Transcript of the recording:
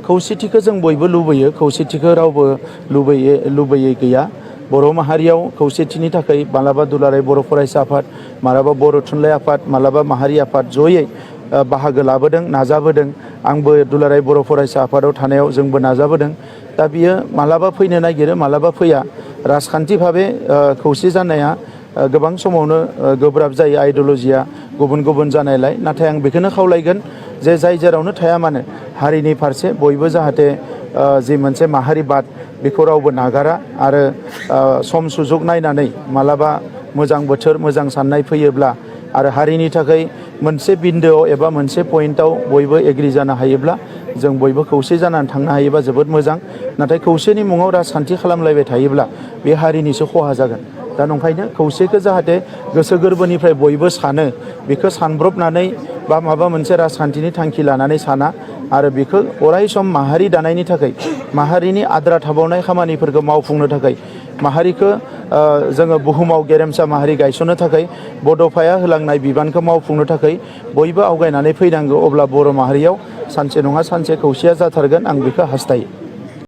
खौसेथिखौ जों बयबो लुबैयो, खौसेथिखौ रावबो लुबैयै गैया। बर' माहारियाव खौसेथिनि थाखाय मालाबा दुलाराय बर' फरायसा आफाद, मालाबा बर' थुनलाइ आफाद, मालाबा माहारि आफाद जयै बाहागो लाबोदों, नाजाबोदों। आंबो दुलाराय बर' फरायसा आफादाव थानायाव जोंबो नाजाबोदों। दा बियो मालाबा फैनो नागिरो, मालाबा फैया। राजखान्थि भाबै खौसे जानाया गोबां समावनो गोब्राब जायो, आइडिअलजिया गुबुन गुबुन जानायलाय। नाथाय आं बेखौनो खावलायगोन जे जाय जेरावनो थाया मानो हारिनि फारसे बयबो जाहाथे जि मोनसे माहारिबाद बेखौ रावबो नागारा आरो सम सुजुग नायनानै मालाबा मोजां बोथोर, मोजां साननाय फैयोब्ला आरो हारिनि थाखाय मोनसे बिन्दोआव एबा मोनसे पइन्टआव बयबो एग्रि जानो हायोब्ला जों बयबो खौसे जानानै थांनो हायोबा जोबोद मोजां। नाथाय खौसेनि मुङाव राजखान्थि खालामलायबाय थायोब्ला बे हारिनिसो खहा जागोन। दा नंखायनो खौसेखौ जाहाथे गोसो गोरबोनिफ्राय बयबो सानो, बेखौ सानब्रबनानै बा माबा मोनसे राजखान्थिनि थांखि लानानै साना आरो बेखौ अराय सम माहारि दानायनि थाखाय, माहारिनि आद्रा थाबावनाय खामानिफोरखौ मावफुंनो थाखाय, माहारिखौ जोङो बुहुमाव गेरेमसा माहारि गायसननो थाखाय बड'फाया होलांनाय बिबानखौ मावफुंनो थाखाय बयबो आवगायनानै फैनांगौ। अब्ला बर' माहारियाव सानसे नङा सानसे खौसेया जाथारगोन, आं बेखौ हास्थायो।